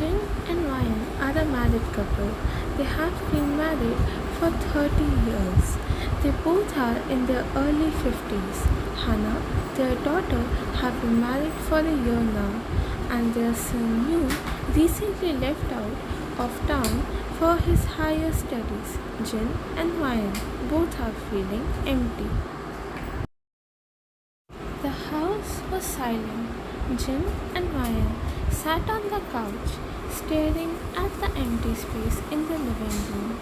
Jin and Ryan are a married couple. They have been married for 30 years. They both are in their early 50s. Hannah, their daughter, have been married for a year now, and their son Yu recently left out of town for his higher studies. Jin and Ryan both are feeling empty. The house was silent. Jin and Ryan sat on the couch, staring at the empty space in the living room.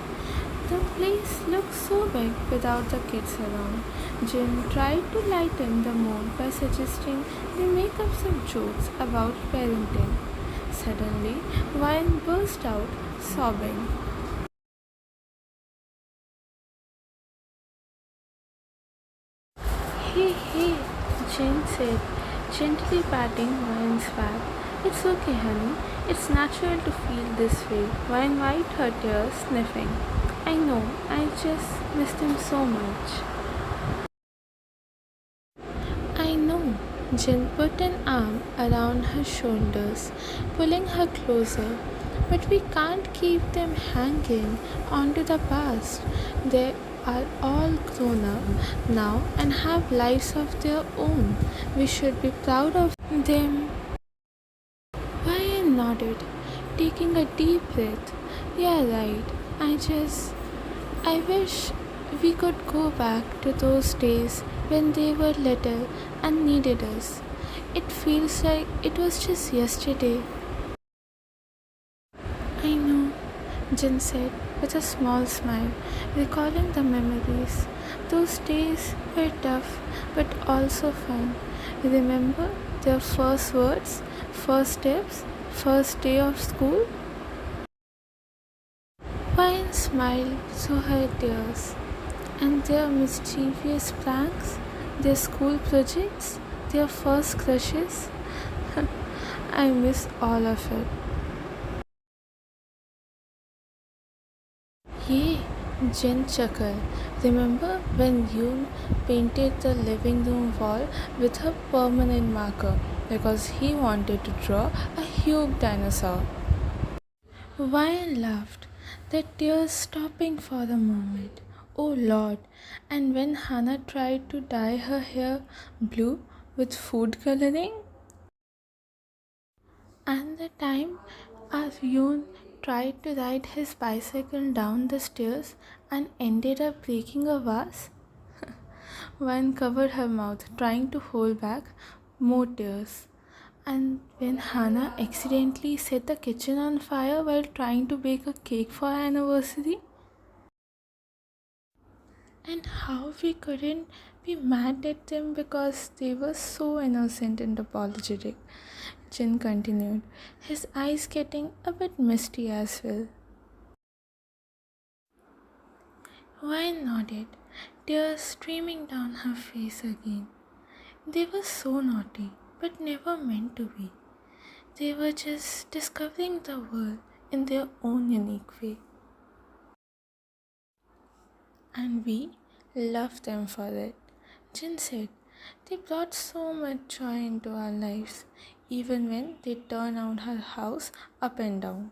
The place looked so big without the kids around. Jin tried to lighten the mood by suggesting they make up some jokes about parenting. Suddenly, Ryan burst out sobbing. Hey, hey, Jane said, gently patting Ryan's back. It's okay, honey. It's natural to feel this way. Ryan wiped her tears, sniffing. I know, I just missed him so much. I know. Jen put an arm around her shoulders, pulling her closer. But we can't keep them hanging onto the past. They are all grown up now and have lives of their own. We should be proud of them. Ryan nodded, taking a deep breath. Yeah, right. I wish we could go back to those days when they were little and needed us. It feels like it was just yesterday. I know, Jen said with a small smile, recalling the memories. Those days were tough but also fun. Remember their first words, first steps, first day of school? Ryan smiled through her tears. And their mischievous pranks, their school projects, their first crushes. I miss all of it. Yay, Jen chuckled. Remember when you painted the living room wall with a permanent marker because he wanted to draw a huge dinosaur? Ryan laughed, the tears stopping for a moment. Oh Lord! And when Hannah tried to dye her hair blue with food coloring? And the time Arjun tried to ride his bicycle down the stairs and ended up breaking a vase? One covered her mouth, trying to hold back more tears. And when Hannah accidentally set the kitchen on fire while trying to bake a cake for her anniversary? And how we couldn't be mad at them because they were so innocent and apologetic. Jin continued, his eyes getting a bit misty as well. Ryan nodded, tears streaming down her face again. They were so naughty, but never meant to be. They were just discovering the world in their own unique way. And we loved them for it. Jin said, they brought so much joy into our lives, even when they turned out her house up and down.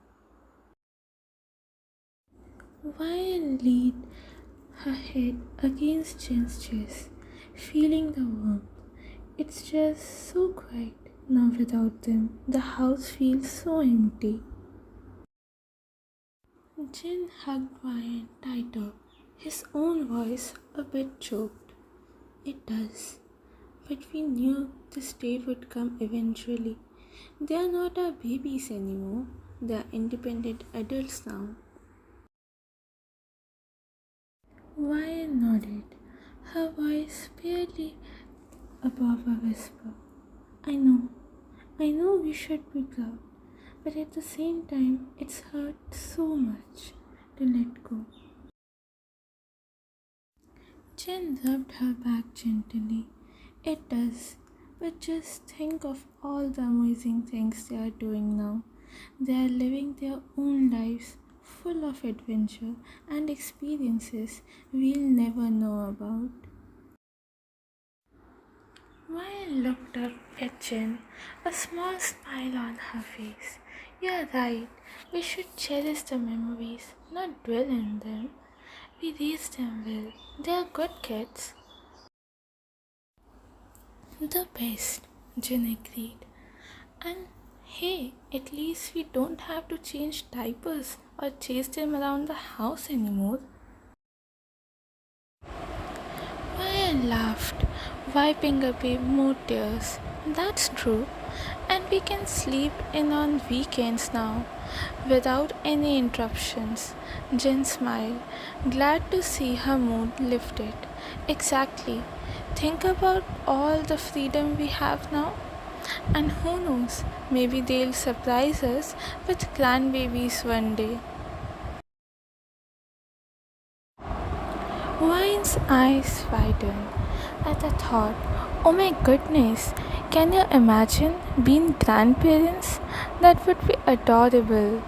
Ryan leaned her head against Jin's chest, feeling the warmth. It's just so quiet now without them. The house feels so empty. Jin hugged Ryan tighter, his own voice a bit choked. It does. But we knew this day would come eventually. They are not our babies anymore. They are independent adults now. Ryan nodded, her voice barely above a whisper. I know we should be proud, but at the same time, it's hurt so much to let go. Jen rubbed her back gently. It does, but just think of all the amazing things they are doing now. They are living their own lives full of adventure and experiences we'll never know about. While Jin looked up at Jin, a small smile on her face. You're right. We should cherish the memories, not dwell in them. We raised them well. They are good kids. The best, Jin agreed. And hey, at least we don't have to change diapers or chase them around the house anymore. I laughed, wiping away more tears. That's true. And we can sleep in on weekends now, without any interruptions. Jen smiled, glad to see her mood lifted. Exactly. Think about all the freedom we have now. And who knows, maybe they'll surprise us with grandbabies one day. Wine's eyes widened at the thought. Oh my goodness, can you imagine being grandparents? That would be adorable.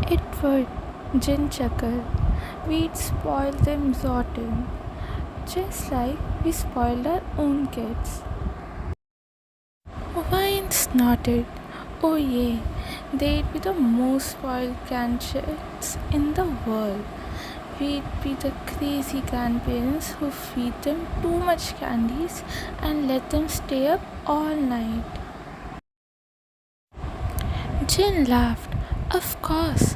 It would, Jin chuckled. We'd spoil them rotten, just like we spoiled our own kids. Wine snorted. Oh yeah, they'd be the most spoiled grandchilds in the world. We'd be the crazy grandparents who feed them too much candies and let them stay up all night. Jin laughed. Of course.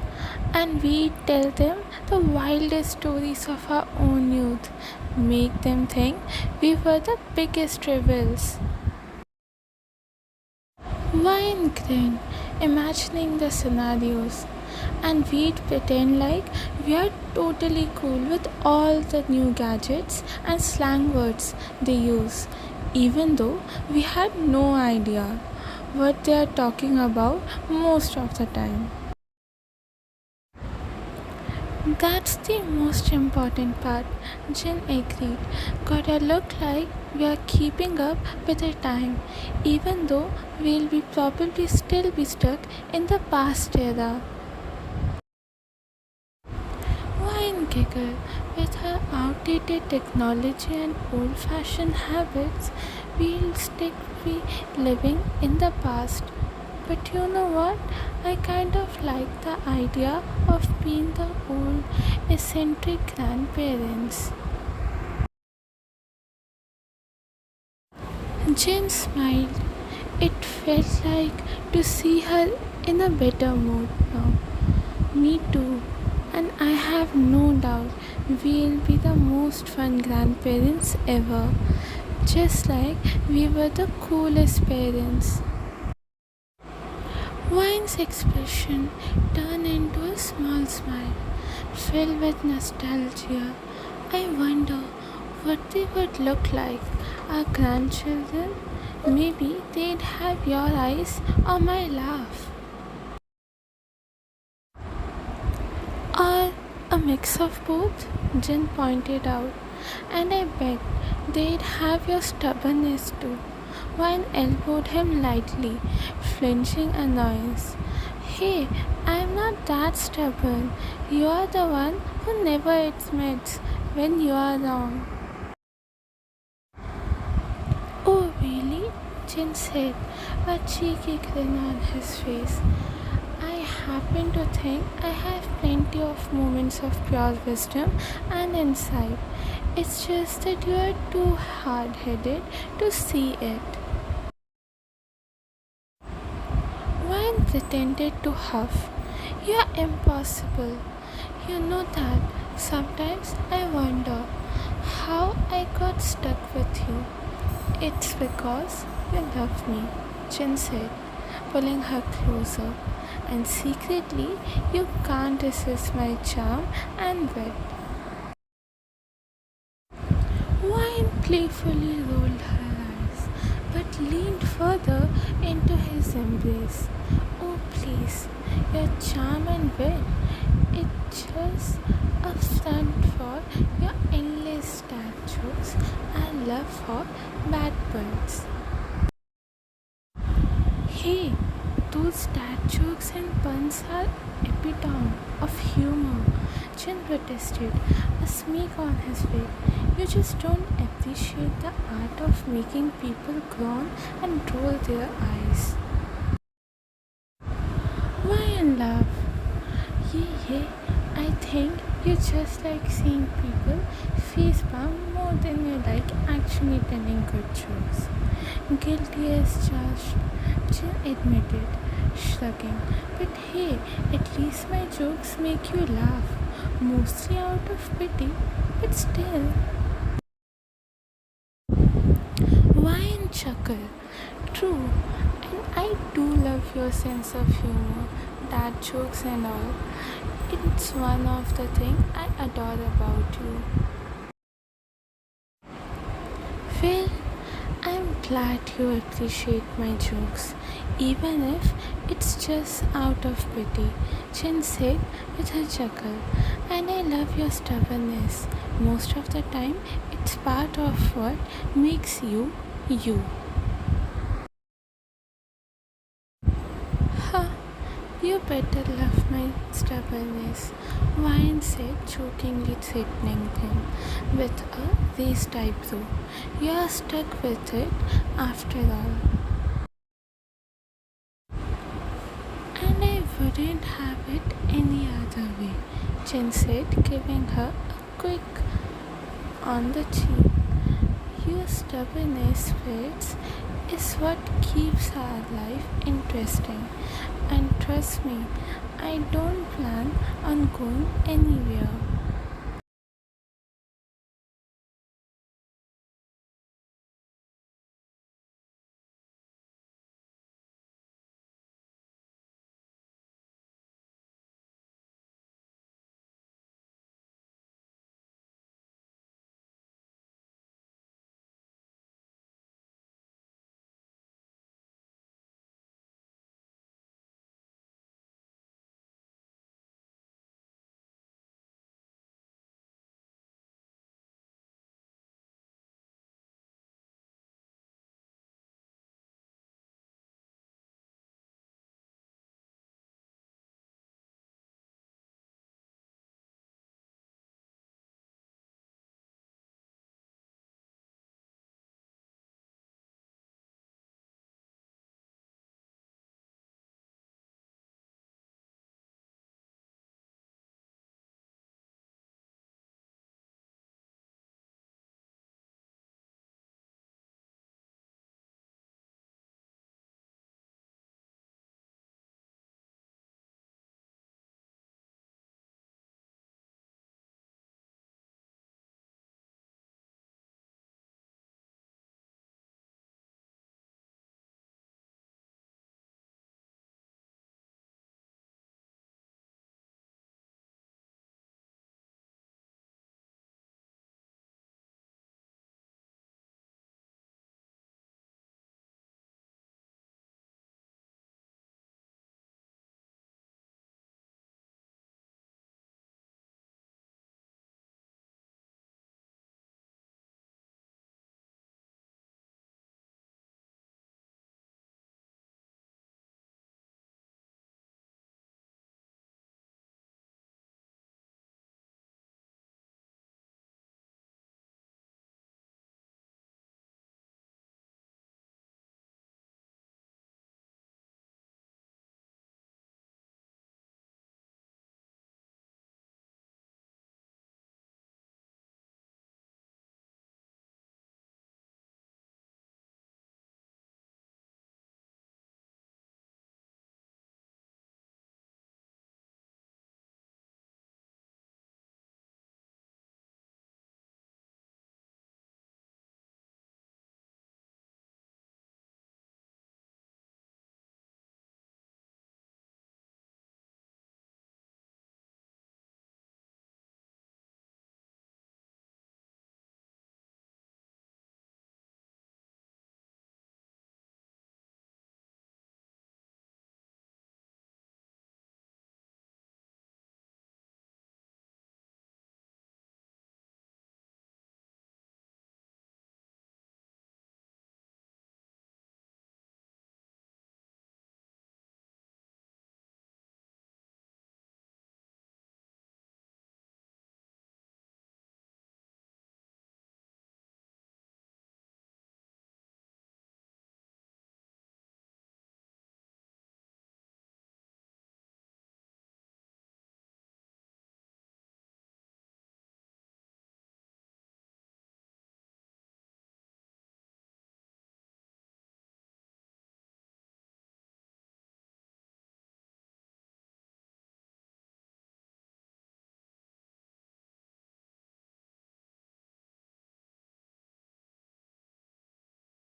And we'd tell them the wildest stories of our own youth. Make them think we were the biggest rebels. Wine grinned, imagining the scenarios, and we'd pretend like we are totally cool with all the new gadgets and slang words they use, even though we had no idea what they are talking about most of the time. That's the most important part, Jin agreed. Gotta look like we are keeping up with the time, even though we'll be probably still be stuck in the past era. Wine giggled. With her outdated technology and old-fashioned habits, we'll still be living in the past. But you know what? I kind of like the idea of being the old, eccentric grandparents. Jane smiled. It felt like to see her in a better mood now. Me too. And I have no doubt we'll be the most fun grandparents ever. Just like we were the coolest parents. Wine's expression turned into a small smile, filled with nostalgia. I wonder what they would look like. Our grandchildren? Maybe they'd have your eyes or my laugh. Or a mix of both, Jin pointed out. And I bet they'd have your stubbornness too. Wine elbowed him lightly, flinching annoyance. Hey, I'm not that stubborn. You're the one who never admits when you are wrong. Oh, really? Jin said, a cheeky grin on his face. I happen to think I have plenty of moments of pure wisdom and insight. It's just that you are too hard-headed to see it. Wine pretended to huff. You're impossible. You know that. Sometimes I wonder how I got stuck with you. It's because you love me, Jin said, pulling her closer. And secretly, you can't resist my charm and wit. Wine playfully rolled her eyes, but leaned further into his embrace. Oh, please, your charm and wit. It's just a front for your endless dad jokes and love for bad puns. Hey, those dad jokes and puns are epitome of humor, Chin protested, a smirk on his face. You just don't appreciate the art of making people groan and roll their eyes. Why and laugh? Yeah, I think you just like seeing people face palm more than you like actually telling good jokes. Guilty as charged, Jill admitted, shrugging. But hey, at least my jokes make you laugh, mostly out of pity, but still. Why and chuckle? True, and I do love your sense of humor, dad jokes and all. It's one of the things I adore about you. Well, I'm glad you appreciate my jokes, even if it's just out of pity, Chen said with a chuckle. And I love your stubbornness. Most of the time, it's part of what makes you you. Ha! You better love my stubbornness, Ryan said, jokingly threatening him with a raised eyebrow. You're stuck with it after all. And I wouldn't have it any other way, Jen said, giving her a quick on the cheek. Your stubbornness, Fritz, is what keeps our life interesting. And trust me, I don't plan on going anywhere.